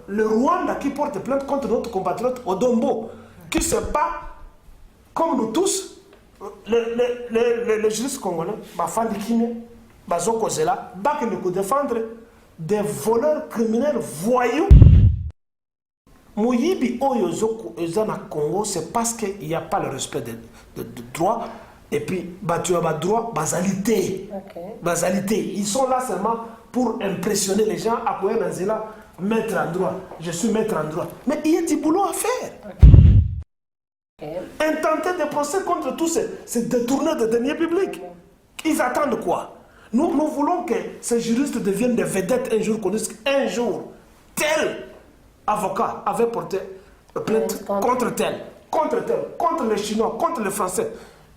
Le Rwanda qui porte plainte contre notre compatriote Odombo, qui se bat comme nous tous, les juristes congolais, qui défendre des voleurs criminels voyous. Moyibi Oyozoko Ezana Congo, c'est parce qu'il n'y a pas le respect de droit. Et puis, tu as droit, basalité. Basalité. Ils sont là seulement pour impressionner les gens, à pouvoir là, mettre en droit. Je suis maître en droit. Mais il y a du boulot à faire. Intenter des procès contre tous ces détourneurs de deniers publics. Ils attendent quoi? Nous voulons que ces juristes deviennent des vedettes un jour, connaissent un jour. Tel avocat avait porté plainte contre tel, contre les Chinois, contre les Français.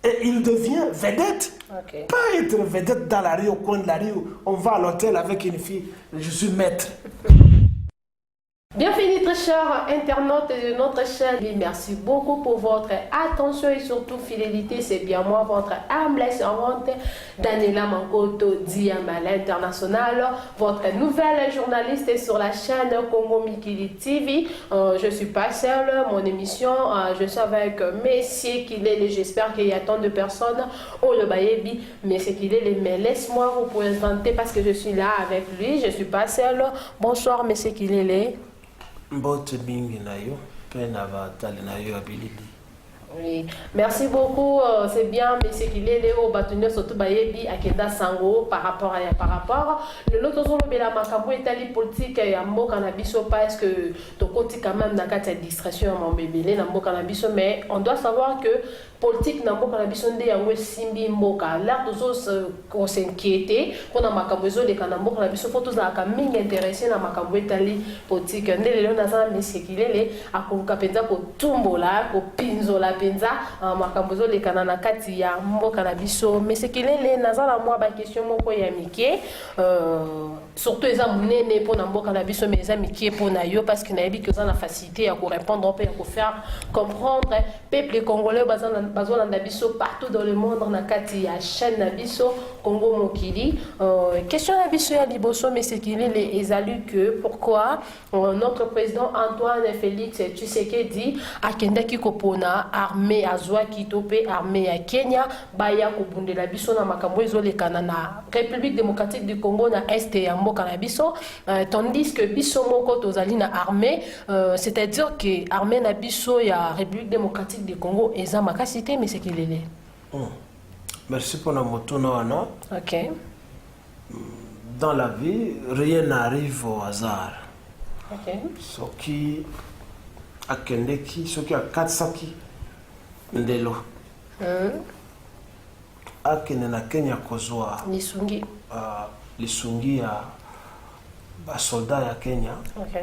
Et il devient vedette. Pas être vedette dans la rue, au coin de la rue, on va à l'hôtel avec une fille, je suis maître. Bienvenue très chers internautes de notre chaîne. Merci beaucoup pour votre attention et surtout fidélité. C'est bien moi, votre humble servante Daniela Mankoto Diama l'international, votre nouvelle journaliste sur la chaîne Congo Mikili TV. Je suis pas seule, mon émission, je suis avec Messier Kilele. J'espère qu'il y a tant de personnes au le Bayebi. Messier Kilele, mais laisse-moi vous présenter parce que je suis là avec lui. Je suis pas seule. Bonsoir Messier Kilele. Oui, merci beaucoup. C'est bien, mais c'est qu'il est Léo Batounio surtout Bayebi Akenda Sango par rapport. Le lot zolo bela makambo etali politique ya mboka na biso parce que ton côté quand même na kati distraction mon bébé na mboka na biso, mais on doit savoir que politique na mboka na biso nde yango simbi mboka là on s'inquiéter pour na makambo zo de kana mboka na biso faut tous na mingi intéressé na makambo etali politique nde lelo na za mais c'est qu'il est akoluka penza ko tumbola ko pinzola penza makambo zo de kana na kati ya mboka na biso, mais c'est qu'il est naza la moi ba question moko ya mike surtout les amunene pour na mboka na biso mais les amitiés pour na yo parce que na yebi que ça na facilité à répondre et à faire comprendre peuple congolais bazana na biso partout dans le monde na kati ya chaîne na biso Congo Mokili. Question na biso ya liboso mais c'est qu'il est ezalu que pourquoi notre président Antoine Félix Tshisekedi akendaki kopona armée azwa kitope armée ya Kenya baya kobundela biso na makambo ezolekana na République démocratique du Congo na est ya mboka na biso, tandis que biso moko tozali na armée, c'est-à-dire que armée na biso ya République démocratique du Congo eza makasité mais c'est qu'il est. Merci pour la moto wana. OK. Dans la vie, rien n'arrive au hasard. OK. Ce qui akendeki, ce qui a katsaki ndelo. Akene na Kenya kozwa Lisungi. Lisungi ya basoldat ya Kenya. OK.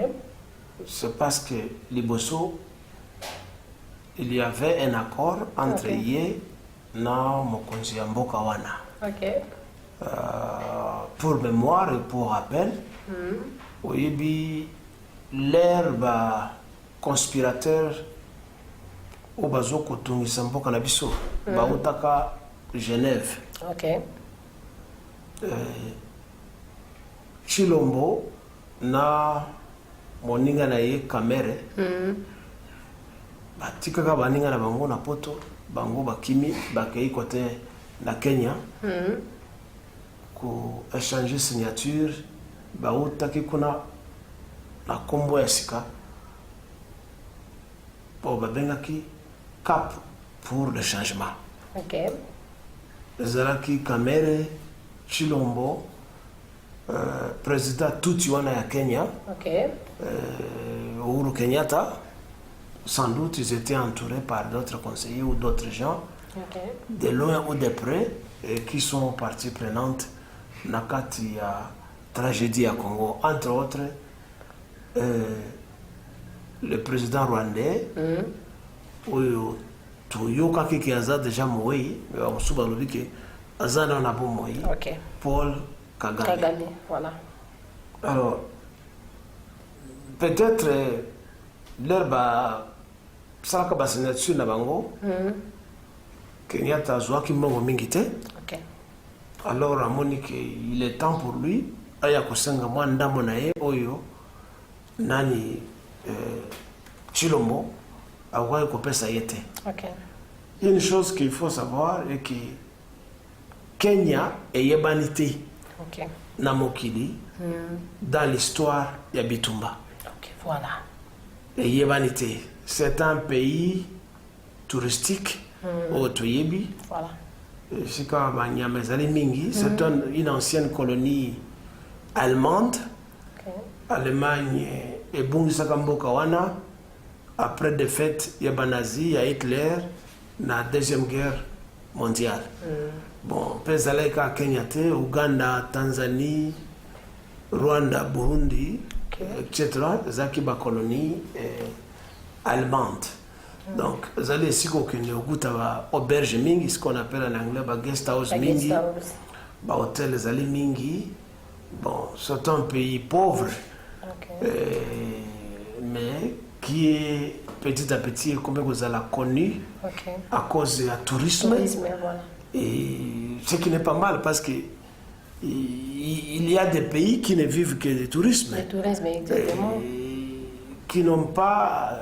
C'est parce que Liboso, il y avait un accord entre Ye na mokonzi ya mboka wana. OK. Pour mémoire et pour rappel, oyebi l'herbe conspirateur au bazoko tungisa mboka na biso bautaka Genève. OK. Chilombo na moninga na ye Kamere batikaka baninga na bango na poto bango bakimi bakei kote na Kenya ko échanger signature bautaki kuna na kombo ya sika po babengaki cap pour le changement. OK. Zalaki Kamere, Chilombo, président Tutiwana ya Kenya, OK. Uhuru Kenyatta. Sans doute ils étaient entourés par d'autres conseillers ou d'autres gens, OK. de loin ou de près, qui sont partie prenante na kati ya tragédie à Congo. Entre autres, le président rwandais, Toyoka qui a déjà mouru, mais on se souvient que Azana n'a pas mouru. OK. Paul Kagame. Kagame, voilà. Alors, peut-être l'herbe ça ka signature na bango. Kenyatta zwa ki mbongo mingi te. OK. Alors Monique, il est temps pour lui aya kosenga mwa ndambo na ye oyo nani Chilombo awaye kopesa yete. Okay. Une chose qu'il faut savoir est que Kenya est yebanité na mokili dans l'histoire ya bitumba. Okay, voilà. Et yebanité, c'est un pays touristique au Toyebi. Voilà. C'est comme mingi, c'est une ancienne colonie allemande. Okay. Allemagne et Bungisaka Mboka wana après défaite ya banazi ya Hitler na deuxième guerre mondiale. Bon, pezaleka Kenya te, Uganda, Tanzanie, Rwanda, Burundi, etc. Zaki ba colonie allemande. Donc, zali esiko kende okuta ba auberge mingi, ce qu'on appelle en anglais ba guest house mingi, ba hôtel zali mingi. Bon, c'est un pays pauvre, mais qui est petit à petit, comme vous avez connu, à cause du tourisme. Voilà. Et ce qui n'est pas mal parce que il y a des pays qui ne vivent que du tourisme. Le tourisme, exactement. Qui n'ont pas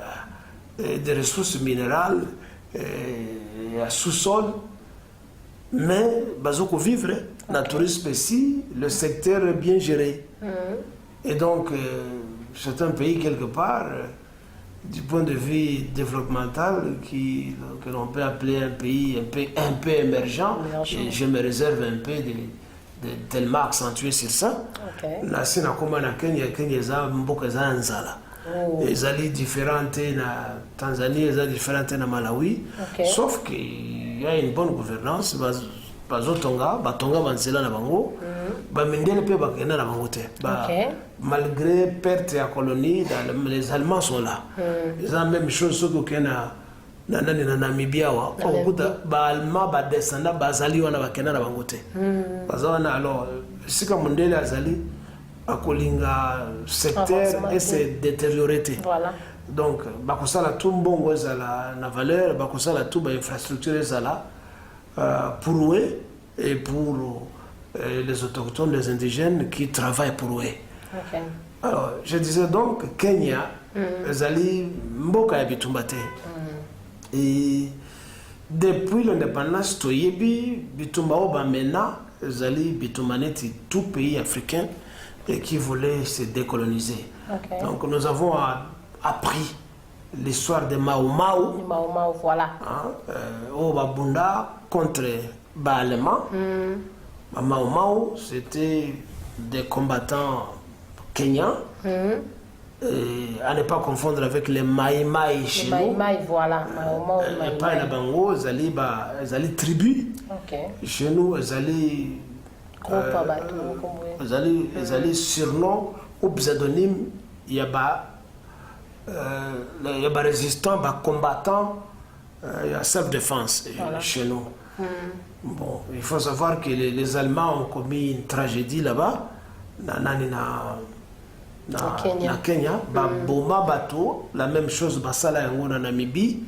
de ressources minérales à sous-sol, mais bazoko vivre dans le tourisme ici, le secteur est bien géré. Et donc, c'est un pays quelque part, du point de vue développemental, que l'on peut appeler un pays un peu émergent. Et je me réserve un peu de tellement accentuer sur ça. La Sina comme na Kenya, Kenya za mboka za nzala. Ezali différentes na Tanzanie, ezali différentes na Malawi. Sauf qu'il y a une bonne gouvernance. Bazotonga, batonga banzela na bango, bamendele pe bakena na bango te. Malgré perte ya colonie, les Allemands sont là. Ils ont la même chose que na Namibia wa. Okuta ba Allemand ba descendant bazali wana bakena na bango te. Bazawana alors sika mondele azali akolinga secteur et s'est détérioré. Voilà. Donc bakosala tout mbongo ezala na valeur, bakosala tout ba infrastructure ezala pour eux et pour les autochtones, les indigènes qui travaillent pour eux. Alors, je disais donc, Kenya, Zali Mboka Bitumbate. Et depuis l'indépendance, Toyebi, Bitumba Obamena, Zali Bitumaneti, tout pays africain qui voulait se décoloniser. Donc, nous avons appris l'histoire de Mao Mao. Mao Mao, voilà. Au Babunda contre Allemand. Mao Mao, c'était des combattants kenyans. Et à ne pas confondre avec les Mai Mai chez nous. Mai, voilà. Mao Mao, et pas les Bango, ils allaient tribus. Chez nous, ils allaient. Ils allaient surnom ou pseudonyme. Il y a des résistants, des combattants, il y a self-défense chez nous. Bon, il faut savoir que les Allemands ont commis une tragédie là-bas, Kenya. Boma bateau, la même chose Basala en Namibie.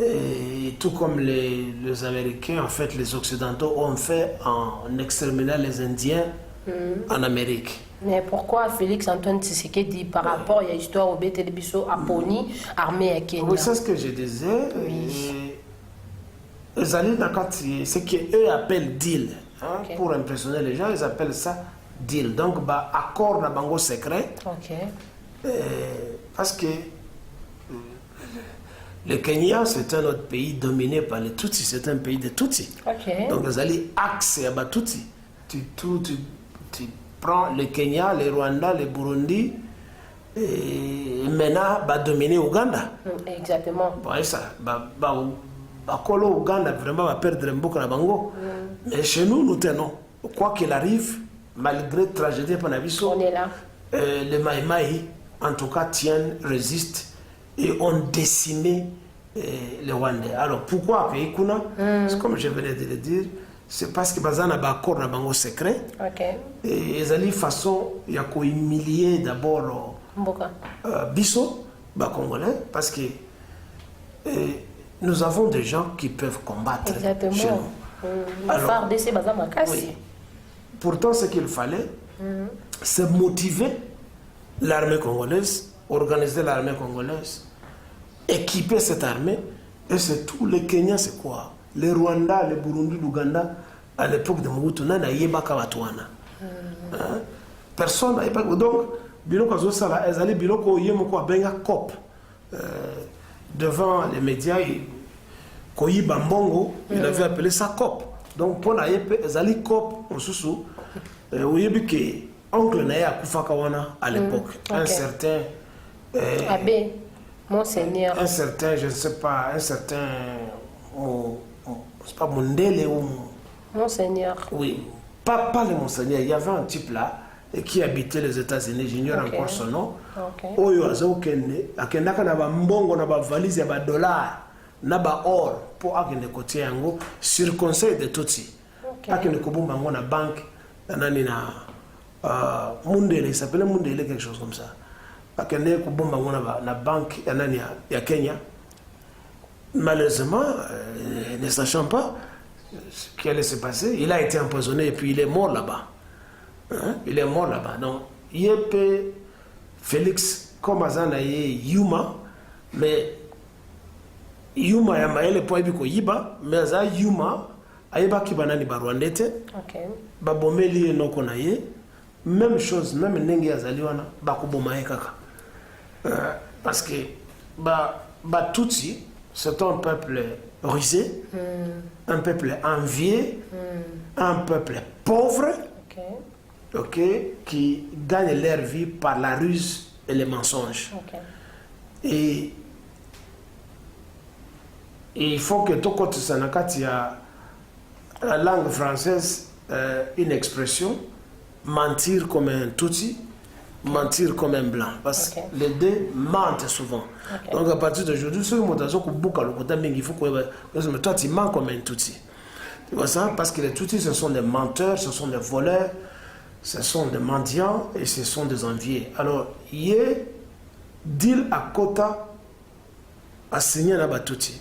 Et tout comme les Américains, en fait, les Occidentaux ont fait en exterminant les Indiens en Amérique. Mais pourquoi Félix Antoine Tshisekedi par rapport à l'histoire au Télébiso à Pony, armée à Kenya? Oui, c'est ce que je disais. Ce qu'eux appellent deal. Pour impressionner les gens, ils appellent ça deal. Donc, accord na bango secret. Parce que le Kenya, c'est un autre pays dominé par les Tutsis. C'est un pays de Tutsis. Donc, ils allaient accès à Tutsis. Tu prends le Kenya, le Rwanda, le Burundi, et maintenant, dominer Ouganda. Exactement. Ça, Bakolo Ouganda vraiment va perdre un beaucoup na bango. Mais chez nous, nous tenons. Quoi qu'il arrive, malgré la tragédie Panabiso, on est là. Les Mai Mai, en tout cas, tiennent, résistent et ont décimé les Rwandais. Alors pourquoi c'est comme je venais de le dire, c'est parce que Bazana a un accord na bango secret. Et ils allaient façon, il y a qu'à humilier d'abord Bisso, Congolais, parce que nous avons des gens qui peuvent combattre chez nous. Alors, pourtant, ce qu'il fallait, c'est motiver l'armée congolaise, organiser l'armée congolaise, équiper cette armée, et c'est tout. Les Kenyans, c'est quoi? Les Rwandais, les Burundi, l'Ouganda, à l'époque de Mobutu, n'a pas Watouana. Personne n'a pas. Donc, Biloko Zosala, ils allaient Biloko Yemoko Benga Cop devant les médias. Koyi Bambongo, il avait appelé ça COP. Donc, pour la YP, ils allaient COP au Soussou. Vous avez vu que oncle Naya Koufakawana à l'époque, un certain. Abbé, Monseigneur. Un certain, je ne sais pas, un certain. C'est pas Mondele ou. Monseigneur. Oui, pas le Monseigneur. Il y avait un type là qui habitait les États-Unis, j'ignore encore son nom. Oyo Azokende, Akendaka na ba mbongo na ba valise ya ba dollar. Naba or pour akende côté yango sur conseil de Tutsi. Akende kobumba ngo na banque nani na Mundele, il s'appelait Mundele quelque chose comme ça. Akende kobumba ngo na banque ya nani ya Kenya. Malheureusement, ne sachant pas ce qui allait se passer, il a été empoisonné et puis il est mort là-bas. Hein? Il est mort là-bas. Donc, Yépe Félix comme Azana Yuma, mais Yuma Yamaele Poibiko Yiba, mais Aza Yuma, Ayeba Kibanani Barwandete, Babomeli Nokonaye, même chose, même Nengi Azaliwana, Bakubomae Kaka. Parce que Tutsi, c'est un peuple rusé, un peuple envié, un peuple pauvre, qui gagne leur vie par la ruse et les mensonges. Et il faut que tout côté Sanakati a la langue française une expression, mentir comme un Tutsi, mentir comme un blanc, parce que les deux mentent souvent. Donc à partir d'aujourd'hui, ceux qui il faut que toi tu mens comme un Tutsi. Tu vois ça? Parce que les Tutsis, ce sont des menteurs, ce sont des voleurs, ce sont des mendiants et ce sont des enviés. Alors, il y a deal à Kota à signer la Batouti.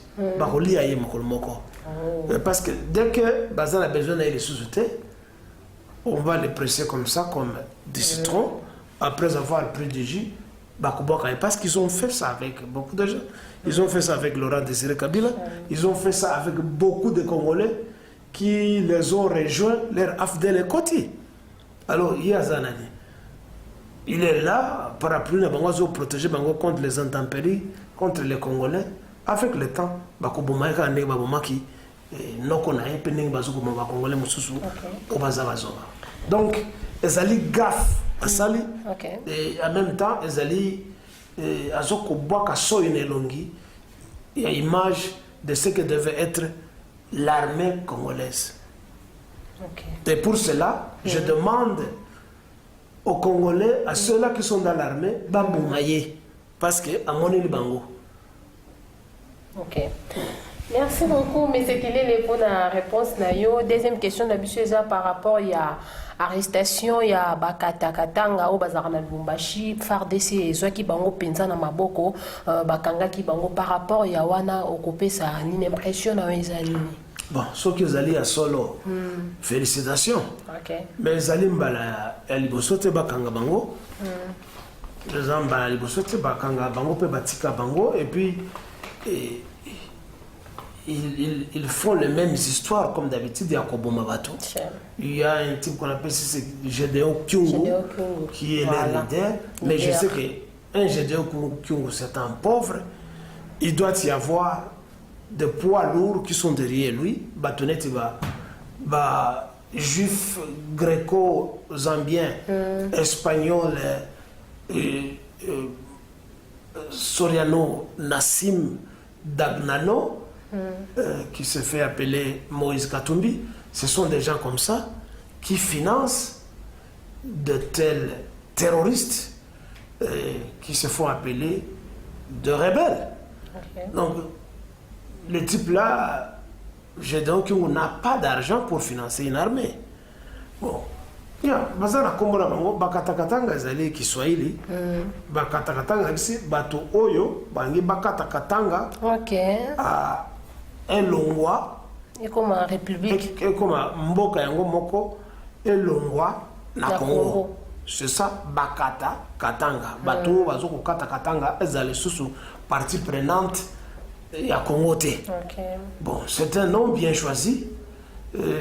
Parce que dès que Bazan a besoin d'aller les sous-souter, on va les presser comme ça, comme des citrons, après avoir pris du jus. Parce qu'ils ont fait ça avec beaucoup de gens. Ils ont fait ça avec Laurent Désiré Kabila. Ils ont fait ça avec beaucoup de Congolais qui les ont rejoints, leur Afdel et Koti. Alors, il y a Zanani. Il est là, parapluie, pour protéger contre les intempéries, contre les Congolais. Avec le temps, donc, ils allaient gaffe à Sali. Et en même temps, ils allaient à il y a l'image de ce que devait être l'armée congolaise. Et pour cela, je demande aux Congolais, à ceux-là qui sont dans l'armée, Bamboumaye, parce que à mon Bango. Merci beaucoup, M. Kilele, pour la réponse. Deuxième question, par rapport à l'arrestation, il y a Bakata Katanga, au Bazar na Lubumbashi, FARDC, et Zouaki Bango Penza na Maboko, Bakanga ki Bango, par rapport à Wana, occupé ça, une impression à Ezali. Bon, ceux qui allaient à Solo, félicitations. Mais les Alimbala, Alibosote Bakanga Bango, les Ambala Alibosote Bakanga Bango, Batika Bango, et puis ils font les mêmes histoires comme d'habitude à Kobo Mabato. Il y a un type qu'on appelle Gédéon Kyungu, qui est le leader, mais je sais qu'un Gédéon Kyungu, c'est un pauvre, il doit y avoir des poids lourds qui sont derrière lui. Batonet, juif, gréco-zambien, espagnol, Soriano Nassim Dagnano, qui se fait appeler Moïse Katumbi. Ce sont des gens comme ça qui financent de tels terroristes qui se font appeler de rebelles. Donc, le type là, on n'a pas d'argent pour financer une armée. Bon, bazana kombola bango bakatakatanga ezali Kiswahili. Bakatakatanga ici bato oyo bangi bakatakatanga. À Elongwa. Et comme en République. Et comme mboka yango moko Elongwa na Congo. c'est ça, Bakata, Katanga. Bateau, Bazoko Kata Katanga, elles allaient sous partie prenante et à Congoté. Bon, c'est un nom bien choisi.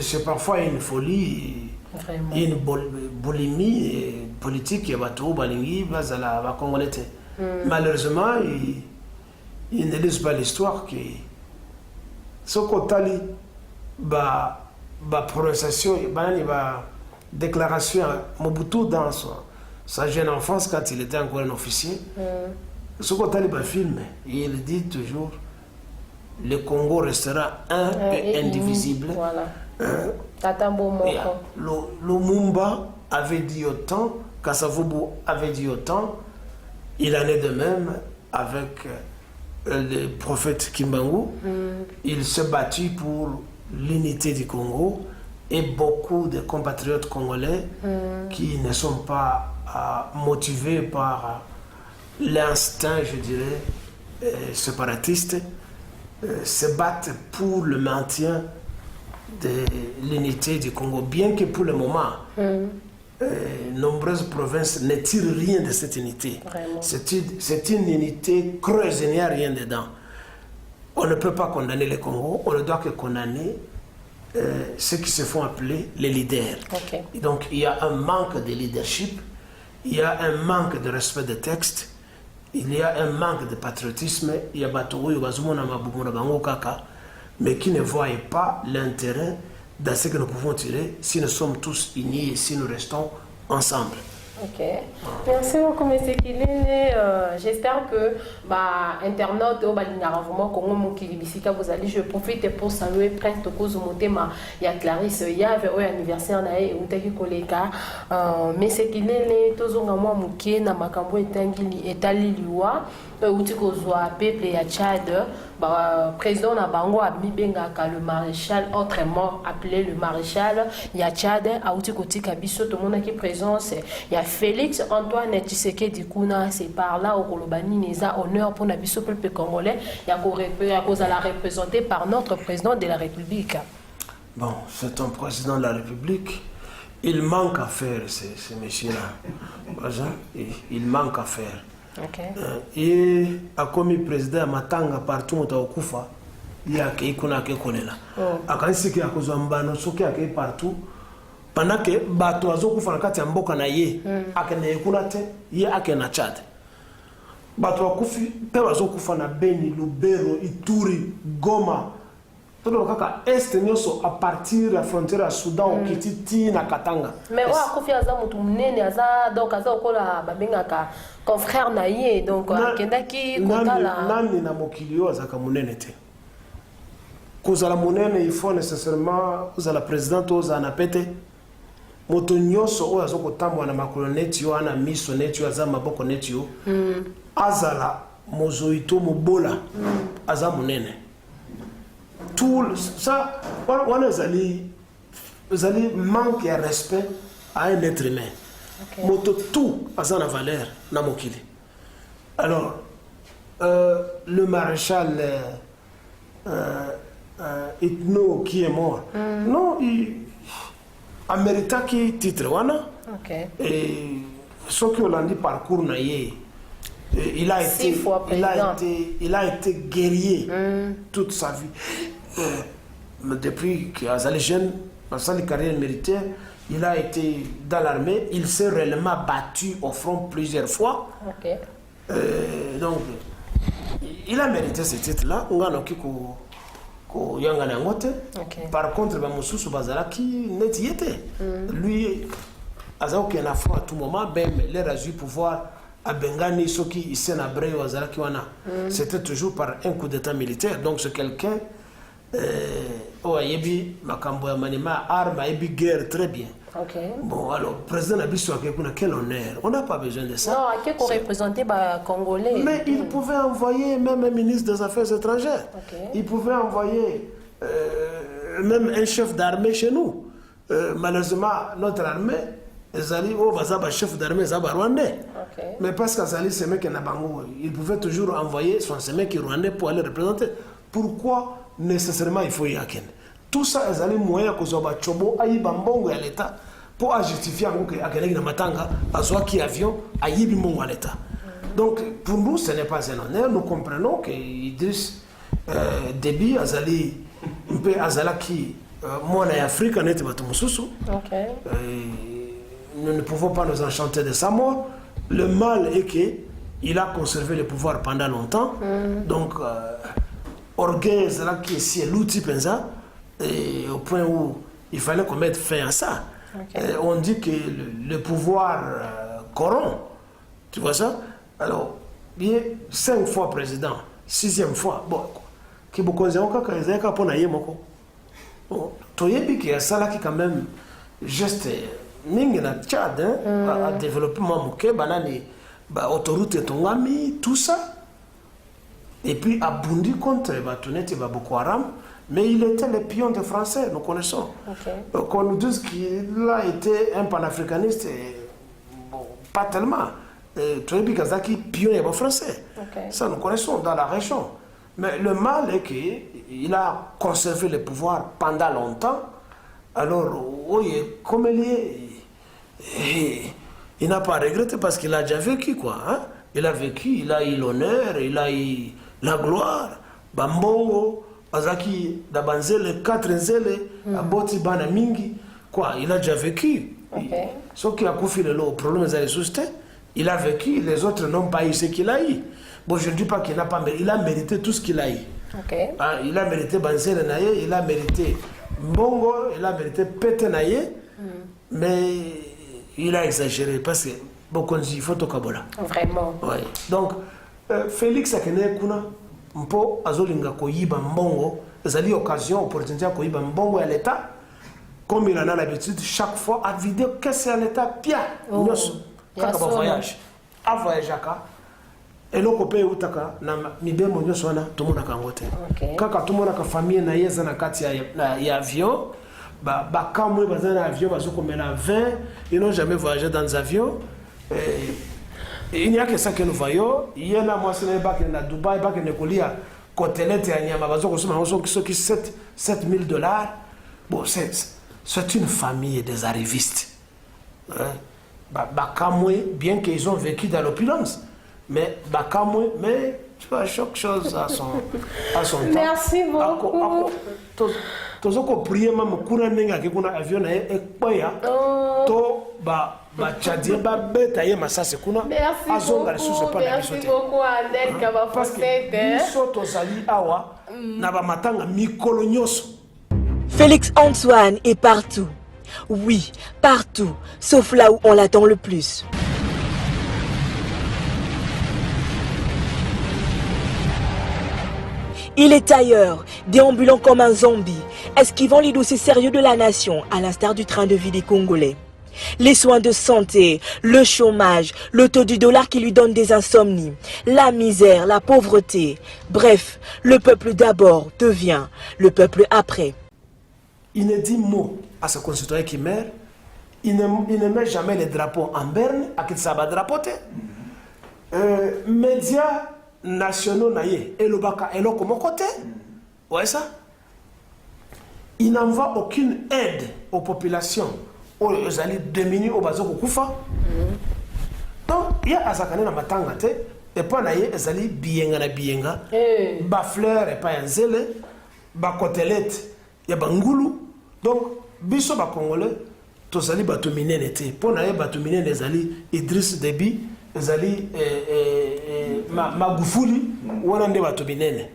C'est parfois une folie, une boulimie politique et bateau, balingi, bazala, Congolais. Malheureusement, ils ne lisent pas l'histoire qui. Ce côté ba prononciation, ba déclaration Mobutu dans sa jeune enfance quand il était encore un officier. Ce côté ba film, il dit toujours le Congo restera un et indivisible. Voilà. Lumumba avait dit autant, Kasavubu avait dit autant. Il en est de même avec le prophète Kimbangu. Il s'est battu pour l'unité du Congo et beaucoup de compatriotes congolais qui ne sont pas motivés par l'instinct, je dirais, séparatiste, se battent pour le maintien de l'unité du Congo, bien que pour le moment, nombreuses provinces ne tirent rien de cette unité. C'est une unité creuse, il n'y a rien dedans. On ne peut pas condamner le Congo, on ne doit que condamner ceux qui se font appeler les leaders. Et donc il y a un manque de leadership, il y a un manque de respect des textes, il y a un manque de patriotisme, il y a mais qui ne voient pas l'intérêt dans ce que nous pouvons tirer si nous sommes tous unis et si nous restons ensemble. Merci beaucoup, M. Kilele. J'espère que internaute au Balingaravement Congo Mukilibisika vous allez. Je profite pour saluer presque cause motema ya Clarisse Yave au anniversaire nae utaki koleka. M. Kilele tozonga mwa muke na makambo etangili etaliliwa utikozwa peuple ya Tchad. Président Nabango a bibengaka le maréchal, autrement appelé le maréchal ya Tchad a utikoti kabiso tout le monde qui présence. Il y a Félix Antoine Tshisekedi Kuna, c'est par là au Kolobani Neza honneur pour Nabiso peuple congolais. Il y a cause à la représenter par notre président de la République. Bon, c'est un président de la République. Il manque à faire ces messieurs-là. Il manque à faire. Et a commis président Matanga partout au Kufa, il y a qui kuna qui connaît là. A quand c'est qu'il y a cause mbano soki a qui partout pendant que bato azokufa na kati ya mboka na ye akene kuna te ye akena Tchad. Bato akufi pe azokufa na Beni, Lubero, Ituri, Goma. Todo kaka est nyoso à partir la frontière à Soudan okititi na Katanga. Mais wa akufi aza mutu munene aza donc aza okola babengaka confrère na ye donc akendaki kotala nani na mokilio azaka munene te. Kozala munene il faut nécessairement kozala président oza na pete. Moto nyoso oyo azokotambwa na makolo neti yo ana miso neti yo aza maboko neti yo azala mozoito mobola aza munene. Tout ça, on a manque de respect à un être humain. Moto tout a sa valeur na mokili. Alors, le maréchal Itno qui est mort, non, il a mérité qui titre wana. Et ce que l'on dit parcours naïe. Il a été guerrier toute sa vie. Depuis qu'il a été jeune, dans sa carrière militaire, il a été dans l'armée. Il s'est réellement battu au front plusieurs fois. Donc, il a mérité ce titre-là. Par contre, lui, il a aucun affront à tout moment. Il a eu pouvoir. À Bengani, ceux qui s'en abrègent aux Zarakiwana, c'était toujours par un coup d'état militaire. Donc c'est quelqu'un, oh Yebi, Makambo Manima, arme, Yebi guerre, très bien. Bon, alors, président Nabiso Akekuna, quel honneur. On n'a pas besoin de ça. Non, à qui qu'on représentait Congolais. Mais il pouvait envoyer même un ministre des Affaires étrangères. Il pouvait envoyer même un chef d'armée chez nous. Malheureusement, notre armée, chef d'armée rwandais. Mais parce qu'Azali c'est mec Nabango, il pouvait toujours envoyer son mec rwandais pour aller représenter. Pourquoi nécessairement il faut y aller? Tout ça Azali moyen que Zoba Chobo aïe bambongo à l'État pour justifier que Akelegi na Matanga a qui avion a yibi mon à l'État. Donc pour nous ce n'est pas un honneur, nous comprenons que Idriss Déby azali un peu azalaki moi en Afrique en était batumususu. Nous ne pouvons pas nous enchanter de sa mort. Le mal est que il a conservé le pouvoir pendant longtemps. Donc orgueil qui est l'outil pensa et au point où il fallait qu'on mette fin à ça. On dit que le pouvoir corrompt. Tu vois ça? Alors, bien 5 fois président, 6e fois. Bon, qui beaucoup de gens qui ont pour naïe moko. Bon, toyebi qui a ça là qui quand même juste mingi na Tchad à développement moké banani ba autoroute tongami tout ça. Et puis a bondi contre Batuneti Boko Haram. Mais il était le pion des Français, nous connaissons. Qu'on nous dise qu'il a été un panafricaniste, bon, pas tellement. Toyebi Kazaki, pion des Français. Ça, nous connaissons dans la région. Mais le mal est qu'il a conservé le pouvoir pendant longtemps. Alors, oui, comme il est, il n'a pas regretté parce qu'il a déjà vécu, quoi. Hein? Il a vécu, il a eu l'honneur, il a eu la gloire. Bambongo. Azaki Dabanzele, 4 nzele, Aboti Bana Mingi, quoi, il a déjà vécu. Ce qui a confié le problème des ressources, il a vécu, les autres n'ont pas eu ce qu'il a eu. Bon, je ne dis pas qu'il n'a pas mérité, il a mérité tout ce qu'il a eu. Il a mérité Banzele Naye, il a mérité Mbongo, il a mérité Pete Naye, mais il a exagéré parce que beaucoup dit il faut au Kabola. Vraiment. Ouais. Donc, Félix Akene Kuna. Mpo azolinga koyiba mbongo, ezali occasion, opportunité à koyiba mbongo à l'État, comme il en a l'habitude, chaque fois à vidéo, qu'est-ce que c'est à l'État, pia, nous, quand on voyage, à voyage, et l'on peut utaka, na mibe monyo sona, tout le monde a kangote. Quand tout le monde a famille na yeza na kati ya avion, ba kamwe bazana avion, bazoko mena 20, ils n'ont jamais voyagé dans un avion. Il n'y a que ça que nous voyons. Il y en a moi, c'est le bac à Dubaï, bac à Nekolia, côtelette et Nyama, qui 7 000 $. Bon, c'est une famille des arrivistes. Bakamwe, bien qu'ils ont vécu dans l'opulence, mais Bakamwe, mais tu vois, chaque chose à son temps. Merci beaucoup. Tous ceux qui prient, même courant n'enga qui kuna avion na ekpoya, to ba Tchadien ba beta ye masase kuna. Merci beaucoup. Merci beaucoup Annette Kabafosete. Biso tozali awa na ba matanga mikolo nyonso. Félix Antoine est partout. Oui, partout, sauf là où on l'attend le plus. Il est ailleurs, déambulant comme un zombie, esquivant les dossiers sérieux de la nation, à l'instar du train de vie des Congolais. Les soins de santé, le chômage, le taux du dollar qui lui donne des insomnies, la misère, la pauvreté. Bref, le peuple d'abord devient le peuple après. Il ne dit mot à ses concitoyens qui meurent. Il ne met jamais les drapeaux en berne, à qui ça va drapoter. Médias nationaux naïe et le baka et le comme côté. Ouais ça. Il n'envoie aucune aide aux populations. Aux alliés démunis au bazo kufa. Donc il y a azakane na matanga te et pas naïe ezali bienga na bienga. Ba fleur et pas nzele, ba côtelette ya bangulu. Donc biso ba congolais tozali bato minene te. Po naïe bato minene ezali Idriss Déby ezali Magufuli wana nde bato binene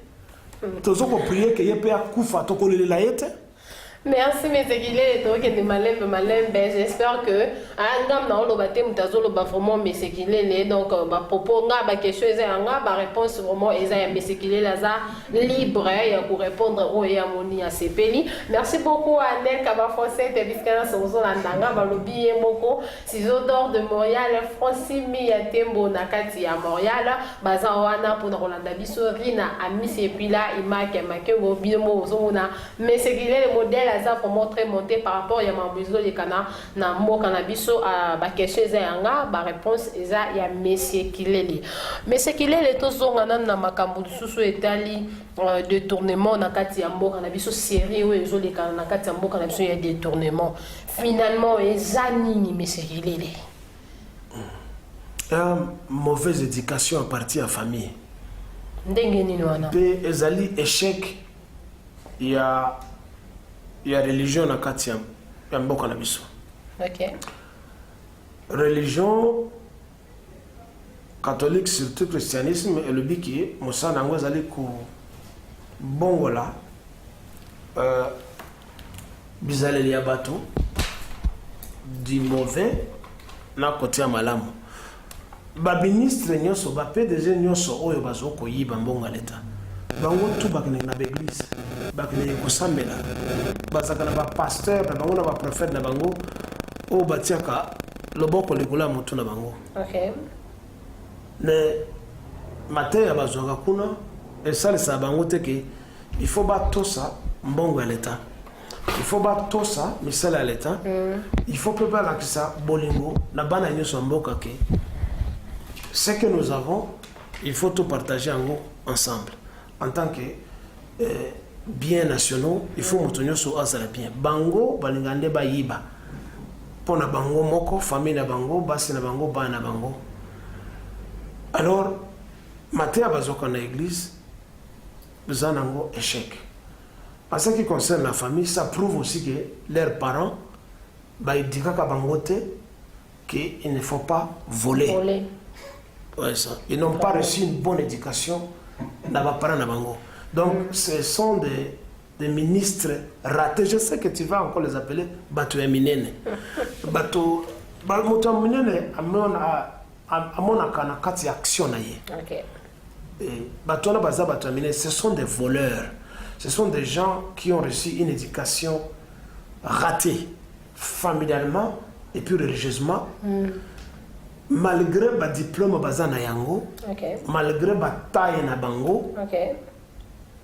tozoko prier que yepe akufa tokolela yete. Merci mes séquilés, de malembe. J'espère que angam na olo baté mutazolo ba vraiment mes séquilés donc ba propos nga ba question anga ba réponse vraiment eza ya mes séquilés laza libre ya pour répondre au ya moni à CPI. Merci beaucoup à Annette Kabafosete te biskana sozo la ndanga ba lobi moko ciseaux d'or de Montréal Francimi ya Tembo na kati ya Montréal baza wana pour Rolanda biso rina ami et puis là imake makengo bimo ozona mes séquilés le modèle aza vraiment très monté par rapport ya mabuzo les kana na mboka na biso a ba question za yanga ba réponse eza ya monsieur Kilele. Monsieur Kilele to zonga na makambo susu etali détournement na kati ya mboka na biso série o ezo les kana na kati ya mboka na biso ya détournement. Finalement eza nini monsieur Kilele? Mauvaise éducation à partir de la famille. Ndenge nini wana? Pe ezali échec ya religion na kati ya mboka na biso. OK. Religion catholique surtout christianisme et le biki mosa nango ezali ku bongola bizaleli ya bato du mauvais na côté ya malamu. Ba ministre nyonso ba PDG nyonso oyo bazoko yiba mbonga leta bango tu bakene na l'église bakene ko sambela bazaka na ba pasteur na bango na ba prophète na bango o batiaka loboko likula mutu na bango. OK. Ne matin ya bazonga kuna et ça ça bango teke il faut ba tosa mbonga leta il faut ba tosa misala ya leta il faut pas la kisa bolingo na bana nyonso mboka ke ce que nous avons, il faut tout partager ensemble. En tant que biens nationaux, il faut maintenir sur azala bien. Bango, balingande ba yiba. Pona bango moko, famille na bango, basi na bango, ba na bango. Alors, matin à bazoka na église, nous avons un échec. En ce qui concerne la famille, ça prouve aussi que leurs parents, ils disent qu'il ne faut pas voler. Ouais, ça. Ils n'ont pas reçu une bonne éducation dans les parents. Donc, ce sont des ministres ratés. Je sais que tu vas encore les appeler Bato Eminene. Bato Eminene, action. Ce sont des voleurs. Ce sont des gens qui ont reçu une éducation ratée, familialement et puis religieusement. Malgré le diplôme bazana yango, malgré la taille na bango,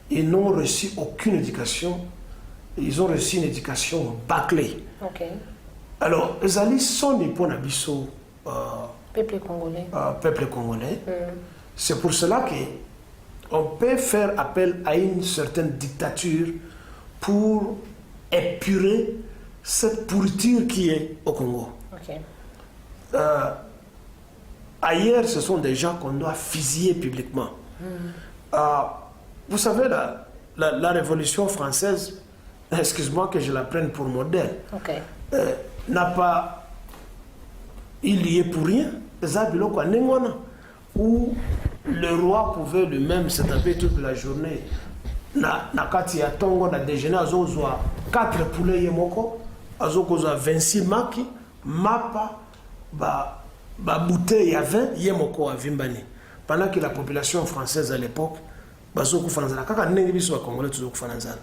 ils n'ont reçu aucune éducation. Ils ont reçu une éducation bâclée. Alors, les alliés sont des points d'abisso peuple congolais. C'est pour cela qu'on peut faire appel à une certaine dictature pour épurer cette pourriture qui est au Congo. Ailleurs, ce sont des gens qu'on doit fusiller publiquement. Vous savez, la Révolution française, excuse-moi que je la prenne pour modèle, n'a pas... Il y est pour rien. Où le roi pouvait lui-même se taper toute la journée. Na kati ya tongo na déjeuner azozwa 4 poulets yemoko, azokozwa 26 maki, mapa, ba bouteille à 20 yemoko à vimbani. Pendant que la population française à l'époque bazoko fanzala kaka ndenge biso ba congolais tuzoko fanzala.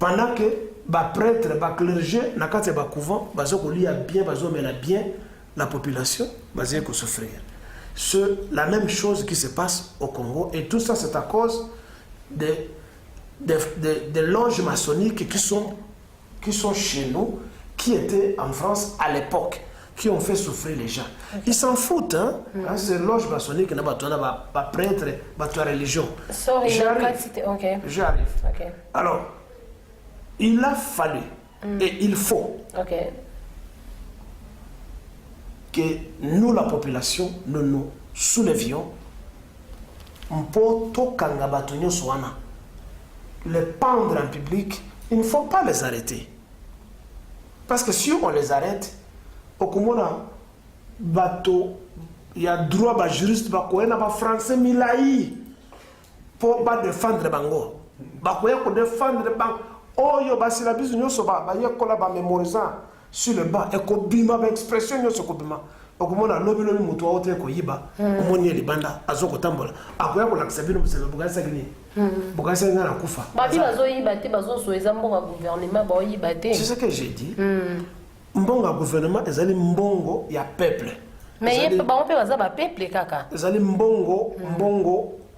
Pendant que ba prêtre ba clergé na kati ba couvent bazoko lia bien bazomela bien la population bazeko souffrir. C'est la même chose qui se passe au Congo et tout ça c'est à cause des loges maçonniques qui sont chez nous, qui étaient en France à l'époque, qui ont fait souffrir les gens. Ils s'en foutent, hein. Ces loges maçonniques, il n'y a pas prêtre, pas de religion. J'arrive. Alors, il a fallu, et il faut, que nous, la population, nous nous soulevions pour les pendre en public. Il ne faut pas les arrêter. Parce que si on les arrête, au Comora, bateau, il y a droit à juriste, il y a français, milaï, pour défendre Bango. Il faut défendre Bango. Oh, il y a la business, il y a mémorisant sur le banc, et il y a expression, il y a okumona lobi mutu wote ko yiba omoni libanda azoko tambola akoya ko laksabino musebe bugasa gini bugasa ngana kufa babi bazo yiba te bazo soeza mbonga gouvernement ba yiba te. C'est ce que j'ai dit. Mbonga gouvernement ezali mbongo ya peuple, mais yé ba on peut baza ba peuple kaka ezali mbongo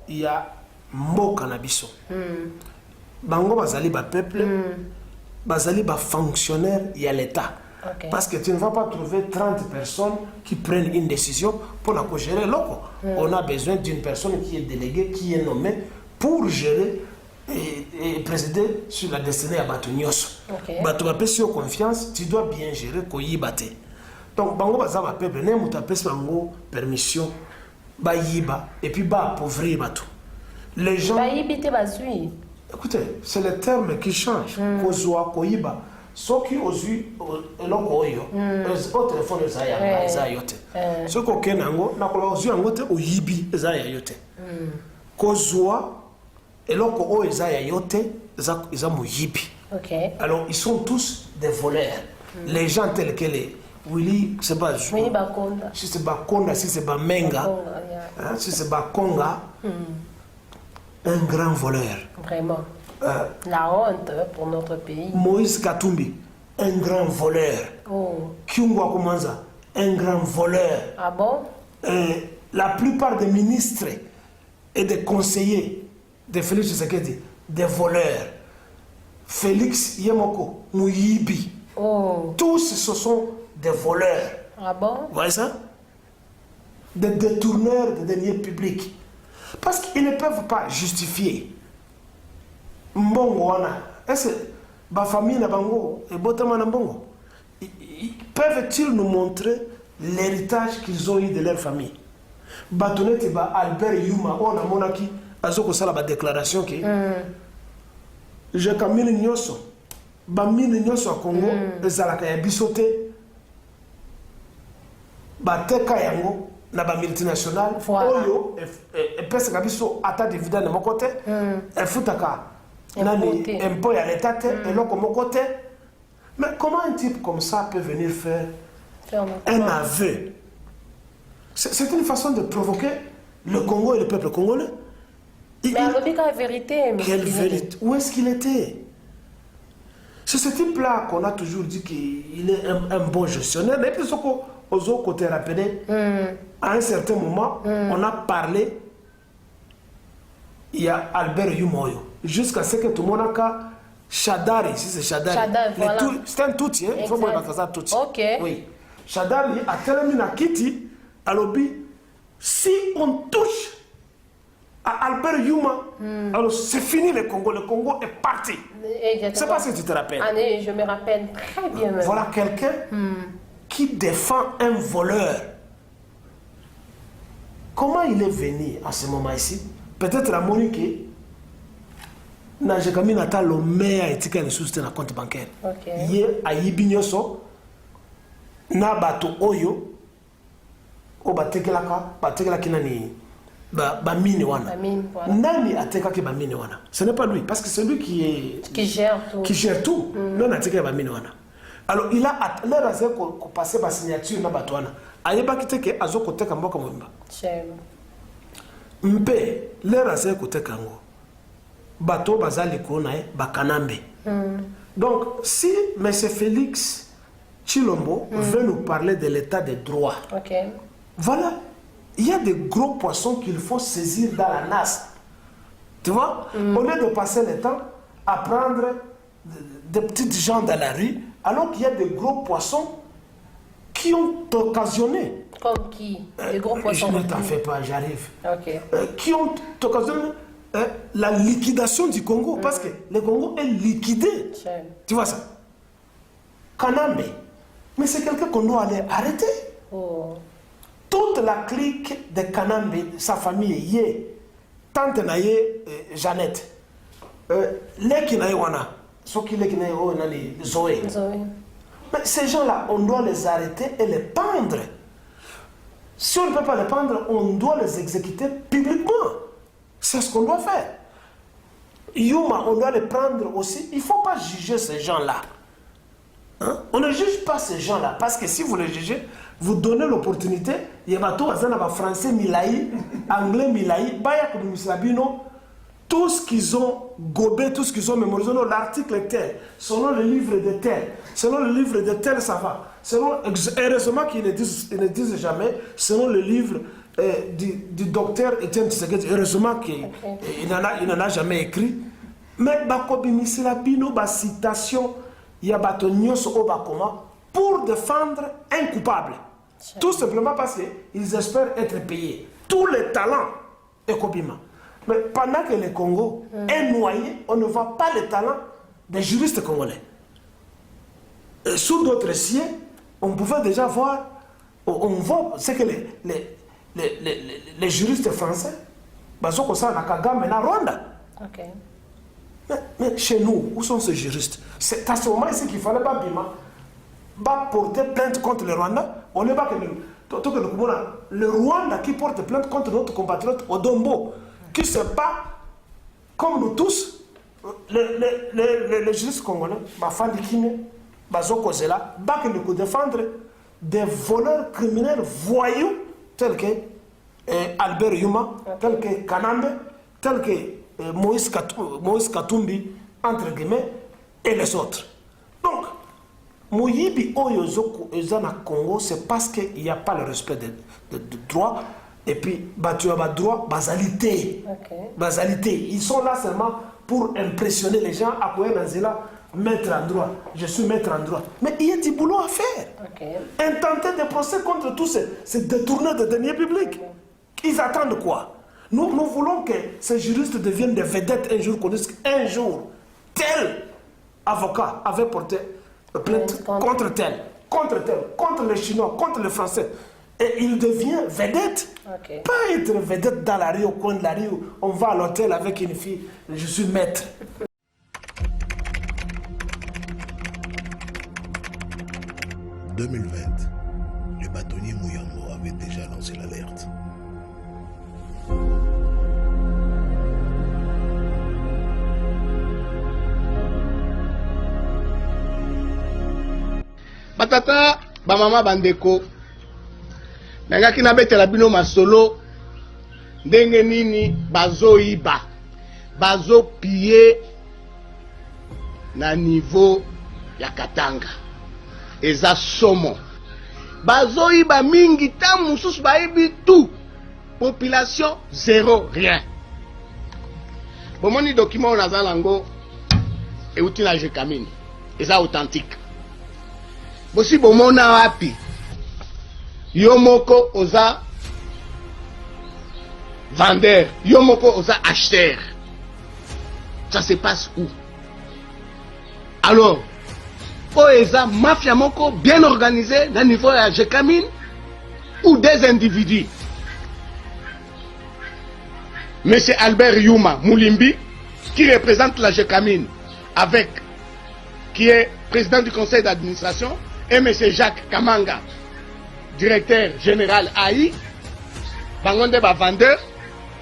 ya mboka na biso. Bango bazali ba peuple bazali ba fonctionnaire il y a l'État. Okay. Parce que tu ne vas pas trouver 30 personnes qui prennent une décision pour la gérer loco. On a besoin d'une personne qui est déléguée, qui est nommée pour gérer et présider sur la destinée à Batunios. Batu ba pesi confiance, tu dois bien gérer koyibate. Donc bango baza ba peuple ne muta pesi bango permission ba yiba et puis ba appauvrir batu. Les gens ba yibite bazui. Écoutez, c'est le terme qui change. Kozwa koyiba. Ceux qui ont eu au téléphone eza yote. Ceux qui ont eu angote au yibi eza yote. Kozwa eloko o eza yote eza mo yibi. Alors ils sont tous des voleurs. Les gens tels que les Willy, c'est pas Willy Bakonda. Si c'est Bakonda, si c'est Bamenga, si c'est Bakonga, un grand voleur. Vraiment. La honte pour notre pays. Moïse Katumbi, un grand voleur. Kyungwa Kumanza, un grand voleur. Ah bon? La plupart des ministres et des conseillers de Félix Tshisekedi, des voleurs. Félix Yemoko, Mouyibi. Tous ce sont des voleurs. Ah bon? Vous voyez ça? Des détourneurs de deniers publics. Parce qu'ils ne peuvent pas justifier. Mbongo wana, est-ce que ma famille na bango et botama na mbongo, peuvent-ils nous montrer l'héritage qu'ils ont eu de leur famille? Batonete ba Albert Yuma on a monaki azoko sala ba déclaration que je kamini nyoso ba mini nyoso a Congo ezalaka ya bisote ba teka yango na ba multinational oyo e pesa kabiso ata dividende de mon côté e futaka nani impôt à l'État et l'autre comme côté. Mais comment un type comme ça peut venir faire un aveu? C'est une façon de provoquer le Congo et le peuple congolais. Mais la vérité, quelle vérité? Où est-ce qu'il était? C'est ce type-là qu'on a toujours dit qu'il est un bon gestionnaire. Et puis, aux autres côtés rappelés, à un certain moment, on a parlé, il y a Albert Yumoyo. Jusqu'à ce que tout le monde a Shadari, si c'est Shadari. Voilà. C'est un Tutsi, hein? Il faut voir ça Tutsi. Ok. Oui. Shadari a tellement à Kiti, à l'objet, si on touche à Albert Yuma, alors c'est fini le Congo est parti. Je ne sais pas si tu te rappelles. Je me rappelle très bien. Même. Voilà quelqu'un qui défend un voleur. Comment il est venu à ce moment ici? Peut-être la Monique. Na jekami nata lo meya etika les sous na compte bancaire. Ye ayibi nyoso na bato oyo o batekela kinani ba mine wana. Nani ateka ki ba mine wana? Ce n'est pas lui parce que c'est lui qui gère tout. Qui gère tout. Non ateka ba mine wana. Alors il a l'air à ko passer ba signature na bato wana. Ayeba kiteke azoko teka mboka mwimba. Mpe l'air à ko teka ngo. Bato bazali konae bakanambe. Donc si M. Félix Tshilombo veut nous parler de l'état des droits, voilà, il y a des gros poissons qu'il faut saisir dans la nasse. Tu vois, au lieu de passer le temps à prendre des petites gens dans la rue, alors qu'il y a des gros poissons qui ont occasionné. Comme qui? Des gros poissons. Je ne t'en fais pas, j'arrive. Ok. Qui ont occasionné la liquidation du Congo, parce que le Congo est liquidé. Tu vois ça? Kanambe. Mais c'est quelqu'un qu'on doit aller arrêter. Toute la clique de Kanambe, sa famille, Yé, tante Naye, Jeannette, Leki Naye Wana, Soki Leki Naye Nani, Zoé. Mais ces gens-là, on doit les arrêter et les pendre. Si on ne peut pas les pendre, on doit les exécuter publiquement. C'est ce qu'on doit faire. Yuma, on doit les prendre aussi. Il ne faut pas juger ces gens-là. Hein? On ne juge pas ces gens-là. Parce que si vous les jugez, vous donnez l'opportunité. Il y a des français milaï, anglais milaï, tout ce qu'ils ont gobé, tout ce qu'ils ont mémorisé, l'article tel, selon le livre de tel, selon le livre de tel, ça va. Heureusement qu'ils ne disent jamais, selon le livre du docteur Etienne Tshisekedi, heureusement qu'il n'en a jamais écrit. Mais Bakobi Misilabino, citation, il y a Batonios au Bakoma pour défendre un coupable. Tout simplement parce qu'ils espèrent être payés. Tous les talents et Kobima. Mais pendant que le Congo est noyé, on ne voit pas les talents des juristes congolais. Sous d'autres cieux, on pouvait déjà voir, on voit ce que les juristes français, parce qu'on ça, Nakagame et Rwanda. Mais chez nous, où sont ces juristes? C'est à ce moment ici qu'il fallait pas porter plainte contre le Rwanda. On n'est pas que le Rwanda qui porte plainte contre notre compatriote Odombo, qui se bat comme nous tous, les juristes congolais, Fandikine, Bazoko Zela, nous défendre des voleurs criminels voyous tels que Albert Yuma, tels que Kanambe, tels que Moïse Katumbi, entre guillemets, et les autres. Donc, Moyibi Oyozoko Ezana Congo, c'est parce qu'il n'y a pas le respect de droit. Et puis, tu as droit, basalité. Basalité. Ils sont là seulement pour impressionner les gens, à quoi mettre en droit. Je suis maître en droit. Mais il y a du boulot à faire. Intenter des procès contre tous ces détourneurs de deniers publics. Ils attendent quoi? Nous voulons que ces juristes deviennent des vedettes un jour, connaissent un jour. Tel avocat avait porté plainte contre tel, contre les Chinois, contre les Français. Et il devient vedette. Pas être vedette dans la rue, au coin de la rue, on va à l'hôtel avec une fille, je suis maître. En 2020, le bâtonnier Mouyambo avait déjà lancé l'alerte. Batata, bamama bandeko. Nangaki na betela bino masolo ndenge nini bazoyiba bazo piller na niveau ya Katanga eza somo bazoyiba mingi ta mususu bayibi tout population zéro rien bomoni document on azala ngo euti na jekamini eza authentique bosi bomona wapi Yomoko oza vendeur, Yomoko oza acheteur. Ça se passe où? Alors, oza mafia moko bien organisée dans le niveau de Jekamine ou des individus. Monsieur Albert Yuma Moulimbi, qui représente la Jekamine, avec, qui est président du conseil d'administration, et monsieur Jacques Kamanga, directeur général AI, bangonde ba vendeur,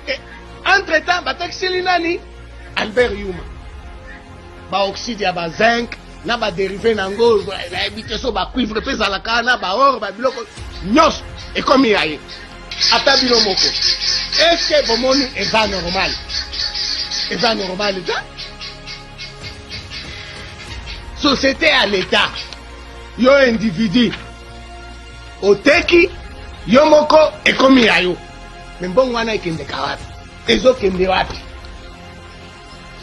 et entre-temps, bateksili nani Albert Yuma. Ba oxyde ya ba zinc, na ba dérivé nango, na ebite so ba cuivre pe zalaka na ba or ba biloko nyos et comme yaye. Ata bino moko. Est-ce que bomoni eza normal? Eza normal ça? Société à l'état. Yo individu. Oteki yomoko ekomi yayo mbongo wana ikende kawapi ezokende wapi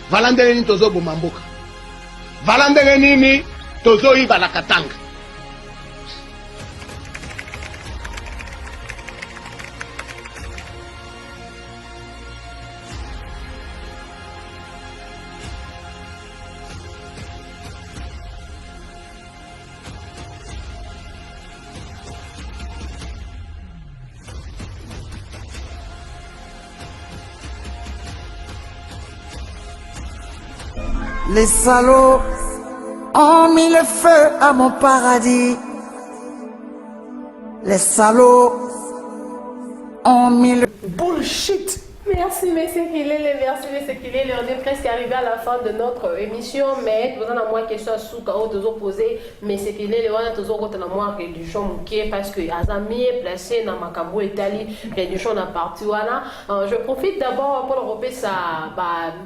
valande nini tozo bomamboka valande nini tozo iba na Katanga. Les salauds ont mis le feu à mon paradis. Les salauds ont mis le... Bullshit. Merci, monsieur Kilele, merci, monsieur Kilele. On est presque arrivé à la fin de notre émission, mais nous avons une question à Souka, où nous poser, monsieur Kilele, on a toujours une réduction mouké parce que Azami est placé dans Makambo Italie, réduction dans partie. Je profite d'abord pour le ça,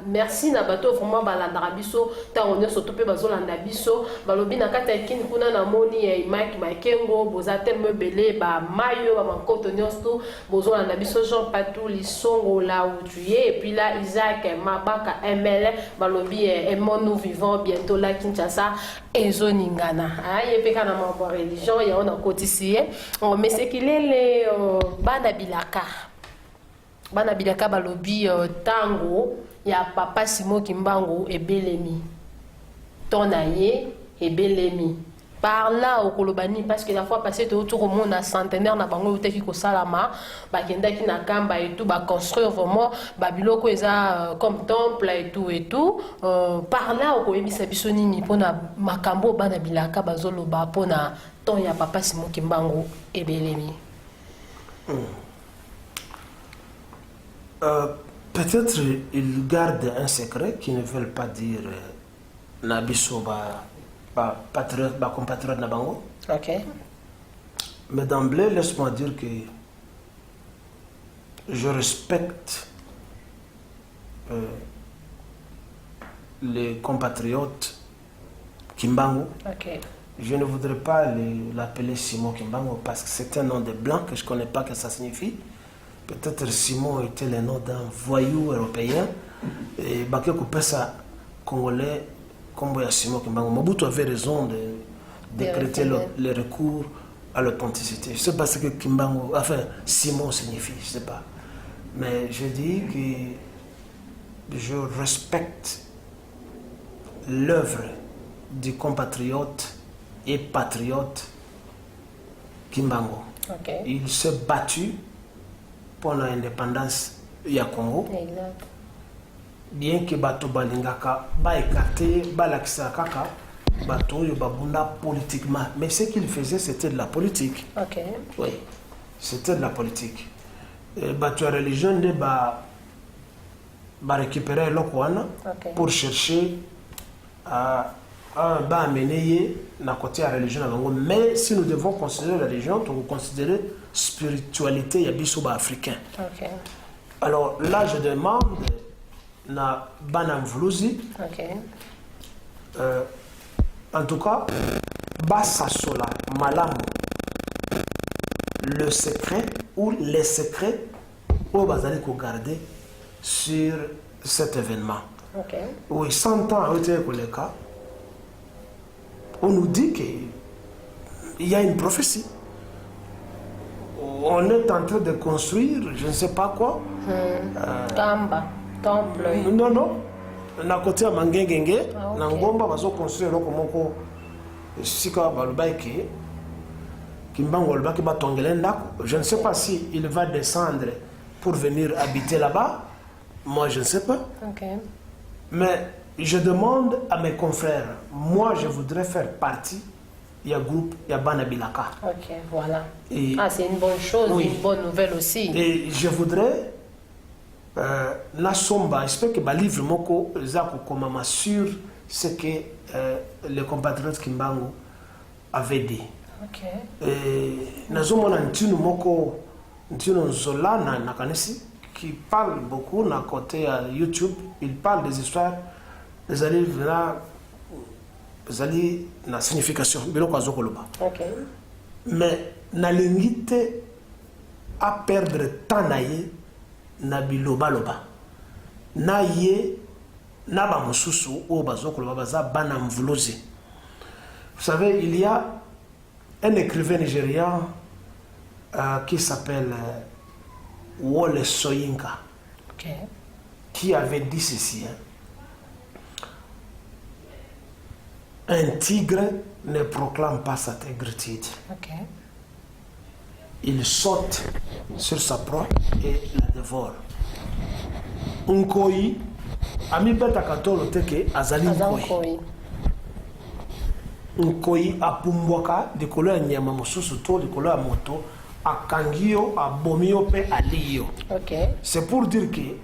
merci na bateau vraiment l'Andabiso, on est surtout bazo l'Andabiso, balobi na katakin kuna na moni Mike Makengo, boza tellement belé, mayo, mankoto nyosto, bozo l'Andabiso, Jean Patou, Lisongo, là où tu es. Et puis là, Isaac Mabaka ML, Balobi est mon nous vivant bientôt là, Kinshasa, et Zoningana. Il y a pas de religion, il y a un côté ici. Mais c'est qu'il est les Banabilaka. Banabilaka Balobi Tango, il y a Papa Simon Kimbango et Belemi. Tonaye et Belemi. Par là au Kolobani, parce que la fois passée, autour au monde à centenaire, na bango yote ki kosalama, bakenda ki na kamba et tout, ba construire vraiment, babiloko eza comme temple et tout et tout. Par là au koyebisa biso nini pona makambo bana bilaka bazolo ba pona ton ya Papa Simon Kimbango et Belemi. Peut-être ils gardent un secret qu'ils ne veulent pas dire nabiso compatriote Nabango. Ok. Mais d'emblée, laisse-moi dire que je respecte les compatriotes Kimbango. Ok. Je ne voudrais pas l'appeler Simon Kimbango parce que c'est un nom de blanc que je ne connais pas ce que ça signifie. Peut-être Simon était le nom d'un voyou européen et Baké Koupessa congolais. Comme Simon Kimbango, Mobutu avait raison de décréter le recours à l'authenticité. Je ne sais pas ce que Kimbango, enfin Simon signifie, je ne sais pas. Mais je dis que je respecte l'œuvre du compatriote et patriote Kimbango. Okay. Il s'est battu pour l'indépendance du Congo. Exact. Bien que bato balingaka ba écarté ba lakisa kaka bato yo babunda politiquement, mais ce qu'il faisait c'était de la politique. Ok. Oui, c'était de la politique. Bato la religion de ba récupérer l'okwana pour chercher à amener na côté la religion na bango. Mais si nous devons considérer la religion, nous considérer spiritualité ya biso ba africain. Ok. Alors là je demande na Banam Vlouzi. Okay. En tout cas, Bassasola, Malamu, le secret ou les secrets où Bazali qu'on garder sur cet événement. Okay. Oui, 100 ans le cas, on nous dit qu'il y a une prophétie. On est en train de construire, je ne sais pas quoi. Temple. Non, non. Na côté à Mangengenge, na ngomba bazo construire loko moko sika balubaiki Kimbango lobaki ba tongele ndako. Je ne sais pas si il va descendre pour venir habiter là-bas. Moi, je ne sais pas. Okay. Mais je demande à mes confrères, moi je voudrais faire partie du groupe Yabana Bilaka. Ok, voilà. C'est une bonne chose, oui. Une bonne nouvelle aussi. Et je voudrais na somba, j'espère que le livre moko zako komama sur ce que les compatriotes Kimbango avaient dit. Ok. Nazomona ntino moko ntino nzola na kanisi qui parle beaucoup na côté à YouTube, il parle des histoires des livres là zali na signification biloko azokoloba. Ok. Mais na lingite à perdre temps naie na biloba loba na ye na ba mususu o bazokoloba baza bana mvulozi. Vous savez, il y a un écrivain nigérian qui s'appelle Wole Soyinka, okay, qui avait dit ceci, hein. Un tigre ne proclame pas sa tégritude. Okay. Il saute sur sa proie et la dévore. Nkoi, ami beta katolo teke azali nkoi. Nkoi apumbwaka likolo ya nyama mosusu to likolo ya moto akangio abomio pe aliyo. Okay. C'est pour dire que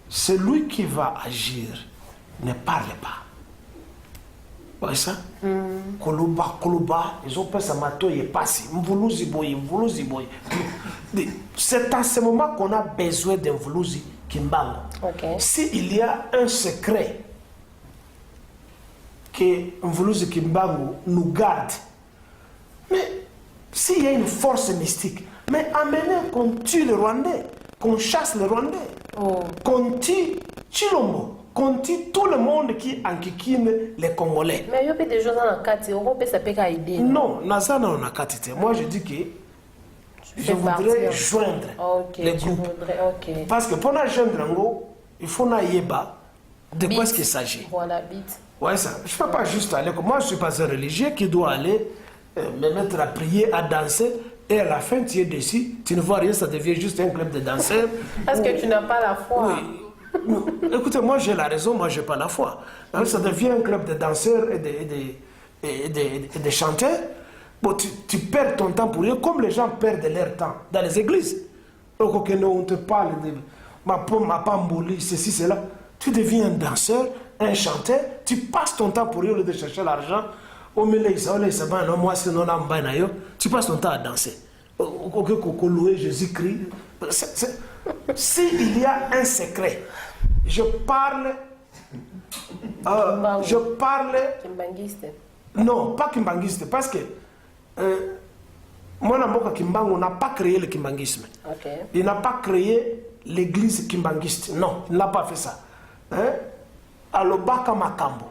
celui qui va agir ne parle pas. Vous voyez ça? Koloba, ils ont peur ça mato est passé. Mvuluzi boy. C'est à ce moment qu'on a besoin d'un Mvuluzi Kimbango. Okay. S'il y a un secret que Mvuluzi Kimbango nous garde, mais s'il y a une force mystique, mais amenez qu'on tue les Rwandais, qu'on chasse les Rwandais, qu'on tue Chilombo, qu'on tue tout le monde qui enquiquine les Congolais. Mais il y a des gens dans la carte, ça peut aider. Non, Nazana on a carte. Moi je dis que je voudrais joindre les groupes. Parce que pour la joindre, il faut yeba de quoi est-ce qu'il s'agit. Voilà, bite. Ouais, ça. Je ne peux pas juste aller. Moi, je ne suis pas un religieux qui doit aller me mettre à prier, à danser. Et à la fin, tu es dessus. Tu ne vois rien, ça devient juste un club de danseurs. Parce que tu n'as pas la foi. Oui. Écoutez, moi, j'ai la raison. Moi, je n'ai pas la foi. Alors, ça devient un club de danseurs et de chanteurs. Bon, tu perds ton temps pour rien, comme les gens perdent leur temps dans les églises. Donc, on te parle de ma pamboli, ceci, cela. Tu deviens un danseur, un chanteur, tu passes ton temps pour rien au lieu de chercher l'argent. Tu passes ton temps à danser. Louer Jésus-Christ. S'il y a un secret, je parle. Kimbangiste. Non, pas Kimbangiste, parce que moi, Kimbango n'a pas créé le Kimbangisme. Okay. Il n'a pas créé l'église Kimbangiste. Non, il n'a pas fait ça. Alobaka Makambo.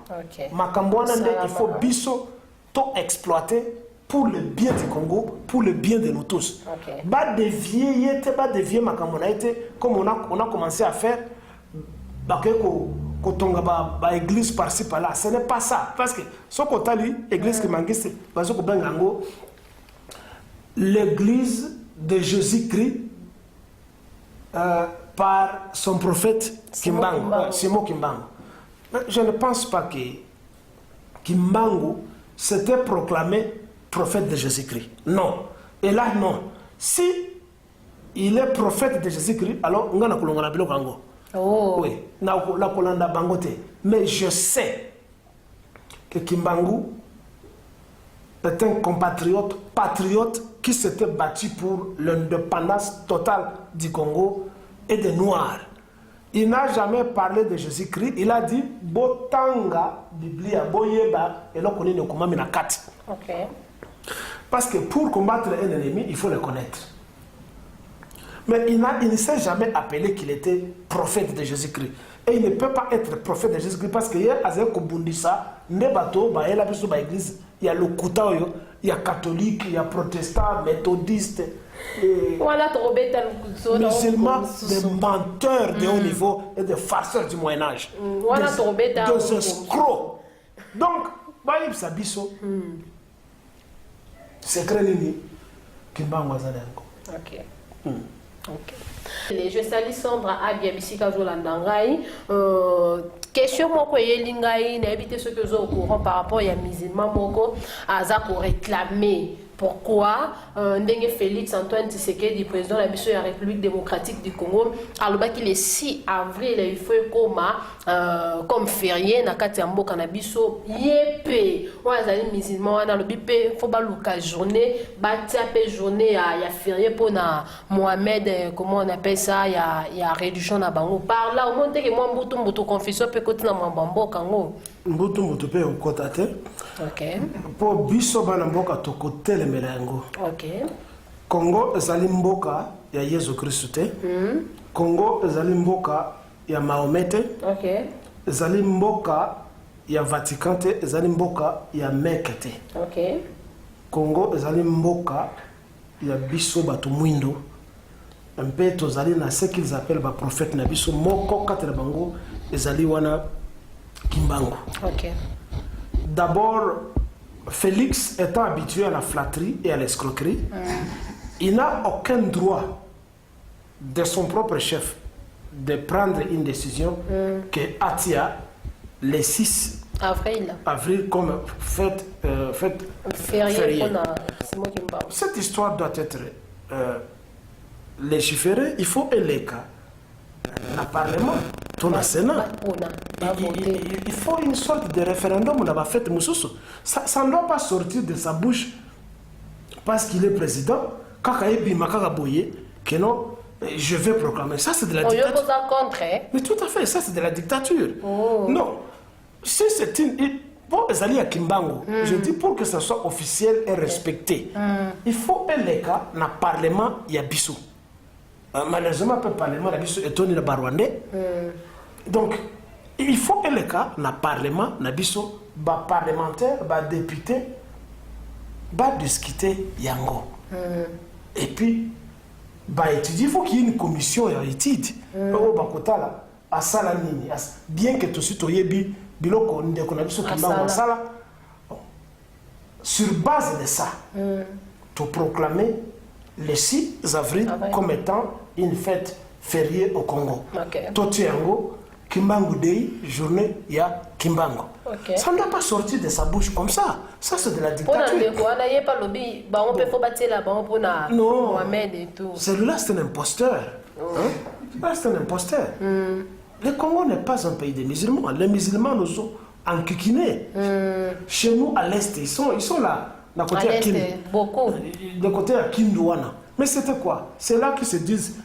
Makambo, il faut biso tout exploiter pour le bien du Congo, pour le bien de nous tous. Pas dévier Makambo, comme on a commencé à faire, église par-ci par-là. Ce n'est pas ça. Parce que ce qu'on a dit, l'église Kimbangiste, l'église de Jésus-Christ par son prophète Simon Kimbangu. Je ne pense pas que Kimbangu s'était proclamé prophète de Jésus-Christ. Non. Et là, non. Si il est prophète de Jésus-Christ, alors on a kolonga bilo kango. Oui, na kolanda bangote. Mais je sais que Kimbangu est un compatriote, patriote qui s'était battu pour l'indépendance totale du Congo et des Noirs. Il n'a jamais parlé de Jésus-Christ. Il a dit Botanga, Biblia, Boyeba, et là, on est au kat. Parce que pour combattre un ennemi, il faut le connaître. Mais il ne s'est jamais appelé qu'il était prophète de Jésus-Christ. Et il ne peut pas être prophète de Jésus-Christ parce qu'il y a un Kobundisa, Nebato, il y a le Koutaoyo, il y a catholique, il y a protestant, méthodiste. Musulmans, des menteurs de haut niveau et des farceurs du Moyen-Âge. Des escrocs. Donc, Baïb Sabiso, c'est Krenini, Kimbangu Zadenko. Je salue Sandra Abiabisika Zolandangai. Question moko yelingai na habité ce que au courant par rapport à musulman moko aza ko réclamer pourquoi Ndenge Félix Antoine Tshisekedi, président de la République démocratique du Congo, alors qu'il est 6 avril, il faut comme férié, na kati ya mboka na biso yépé wazali musulman na lobi pe faut ba luka journée batia pe journée ya férié pour na Mohamed, comment on appelle ça, ya religion na bango par là au monte que moi mbutu confession pe koti na mwambambo kango mbutu pe okota te. Pour biso bana mboka to kotele melango. Congo ezali mboka ya Yesu Kristo te. Congo ezali mboka ya Mahomet. Ezali mboka ya Vatican te, ezali mboka ya Mecque te. Congo ezali mboka ya biso bato mwindo. Mpe tozali na ce qu'ils appellent ba prophète na biso moko katela bango ezali wana Kimbangu. D'abord, Félix étant habitué à la flatterie et à l'escroquerie, il n'a aucun droit de son propre chef de prendre une décision que Atia, le 6 avril comme fête fériée. Cette histoire doit être légiférée. Il faut un cas. Le Parlement, tout le Sénat. Il faut une sorte de référendum on a fait ça ne doit pas sortir de sa bouche parce qu'il est président. Que non, je vais proclamer. Ça, c'est de la dictature. Mais tout à fait, ça, c'est de la dictature. Non. Si c'est une. Pour les alliés à Kimbangu, je dis pour que ça soit officiel et respecté, il faut un cas dans le Parlement, il y a Bissou. malheureusement le parlement na biso etoni na barwandais. Donc il faut que le cas na parlement na biso ba parlementaire ba député ba discuter yango. Et puis bah étudier, il faut qu'il y ait une commission d'études. Au Bakotala, à Salanini, bien que tout de suite au Yebi, biloko ndeko na biso kimba sala. Sur base de ça, tu proclamer le 6 avril comme étant une fête fériée au Congo. Totiango, Kimbangu Day, journée ya Kimbango. Ça ne doit pas sortir de sa bouche comme ça. Ça, c'est de la dictature. Non, celui-là, c'est un imposteur. C'est un imposteur. Le Congo n'est pas un pays de musulmans. Les musulmans nous sont enquiquinés. Chez nous, à l'Est, ils sont là. D'un côté à Kindu. De côté à Kindouana. Mais c'était quoi? C'est là qu'ils se disent.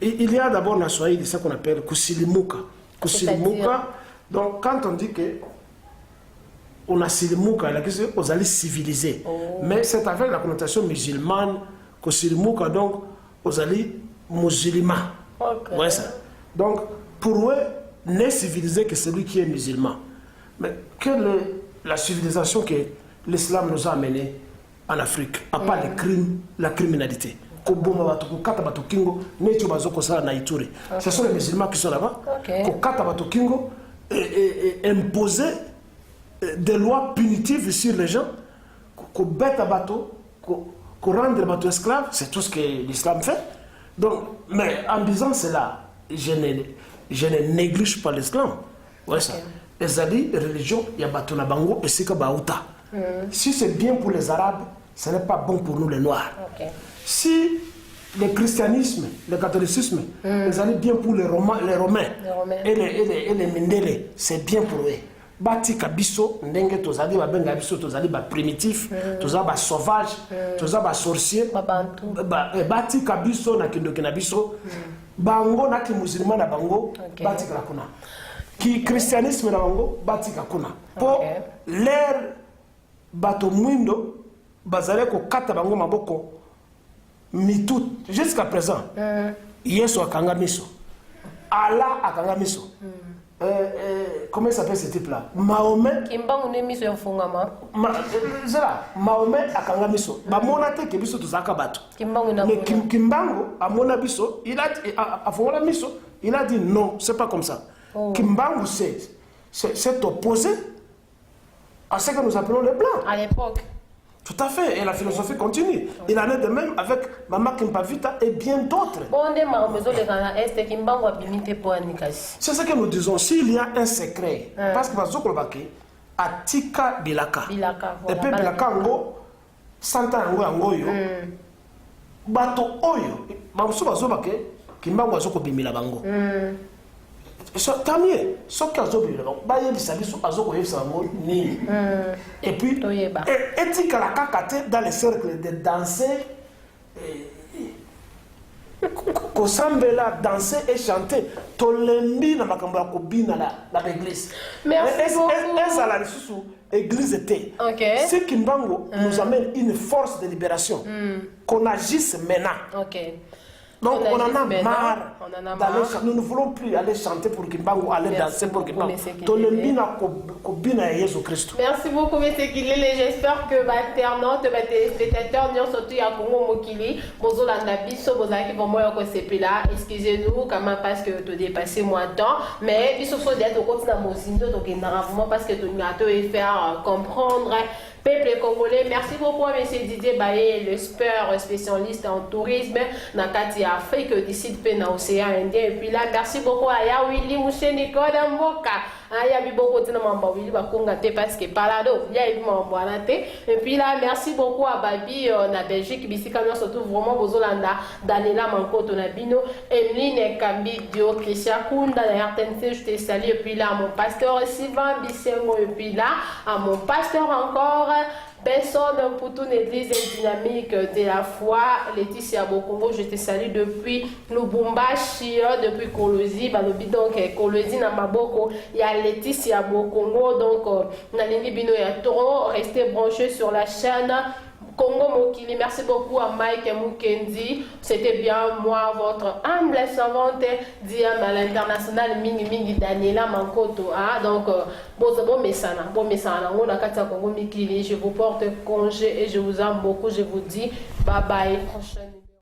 Il y a d'abord la Swahili, ce qu'on appelle Kusilimuka. Kusilimuka. Donc, quand on dit que on a Silimuka, on allait civiliser. Mais c'est avec la connotation musulmane, Kusilimuka, donc, on allait musulman. Ouais, ça. Donc, pour eux, n'est civilisé que celui qui est musulman. Mais quelle est la civilisation que l'islam nous a amené en Afrique, à part les crimes, la criminalité? Ce sont les musulmans qui sont là-bas. Imposer des lois punitives sur les gens, qu'on bête à bateau, qu'on rende les bateaux esclaves, c'est tout ce que l'islam fait. Donc, mais en disant cela, je ne néglige pas l'islam. Ouais, ça. Les alliés, les religions, il y a bateau na bango et c'est que baouta. Si c'est bien pour les Arabes, ce n'est pas bon pour nous les Noirs. Si le christianisme, le catholicisme, les alliés bien pour les Romains et les Mendele, c'est bien pour eux. Bati kabiso ndenge tozali ba benga biso tozali ba primitif tozali ba sauvage tozali ba sorcier bati kabiso na kindoki na biso bango na ki musulman na bango bati kala kuna ki christianisme na bango bati kakuna po l'air bato mwindo bazale ko kata bango maboko mitout jusqu'à présent Yesu akanga miso Allah akanga miso. Comment s'appelle ce type-là? Mahomet. Kimbangu ne miso yafungama. Mahomet akanga miso. Ba monate ke biso tuzaka bato. Kimbangu na. Mais Kimbangu amona biso, il a afungala miso, il a dit non, c'est pas comme ça. Kimbangu c'est opposé à ce que nous appelons les blancs. À l'époque. Tout à fait, et la philosophie continue. Il en est de même avec Mama Kimpavita et bien d'autres. C'est ce que nous disons. S'il y a un secret, parce que Atika Bilaka. Et puis Bilaka Ngo, Santa Ngo Angoyo, Bato Oyo, Mamsu Bazobake, Kimbango Azoko Bimila Bango. Tant mieux, sauf qu'à Zobi, et puis, éthique à la cacate dans les cercles de danser, Kosambela danser et chanter, Tolembi na makamba kobina la l'église. Merci beaucoup. L'église était. Ce Kimbango nous amène une force de libération, qu'on agisse maintenant. Donc on en a marre d'aller chanter. Nous ne voulons plus aller chanter pour Kimbangu, aller danser pour Kimbangu. Merci beaucoup, M. Kilele. J'espère que ma internaute, mes téléspectateurs, nous sommes tous à Congo Mokili. Bonjour Landa Bisso, bonjour qui vont moi encore c'est là. Excusez-nous, comment parce que tu dépassé moins de temps, mais il faut d'être au côté de Mosindo, donc il n'a vraiment parce que tu n'as pas faire comprendre. Peuple congolais, merci beaucoup à M. Didier Baye, l'expert spécialiste en tourisme, Nakati Afrique, d'ici de l'océan Indien. Et puis là, merci beaucoup à Yawili Mouché Nicole Mboka. Il y a beaucoup de gens parce que Palado, il y a eu et puis là, merci beaucoup à Babi, na Belgique, ici quand on se trouve vraiment Bozolanda, Daniela Mankoto Nabino, Emeline Kambi Dio, Christian Kunda, la RTNC, je te salue. Et puis là, mon pasteur Sylvain Bissengo, et puis là, à mon pasteur encore. Personne pour toute l'église dynamique de la foi, Laetitia Bokongo, je te salue depuis Lubumbashi, depuis Kolosi, donc Kolosi na Maboko, il y a Laetitia Bokongo, donc Nalingi Bino ya Toro, restez branchés sur la chaîne Congo Mokili. Merci beaucoup à Mike Mukendi. C'était bien moi, votre humble servante, Diam à l'international, Mingi Daniela Mankoto. Donc, bon messana. On a Katia Congo Mokili. Je vous porte congé et je vous aime beaucoup. Je vous dis bye bye. Prochaine.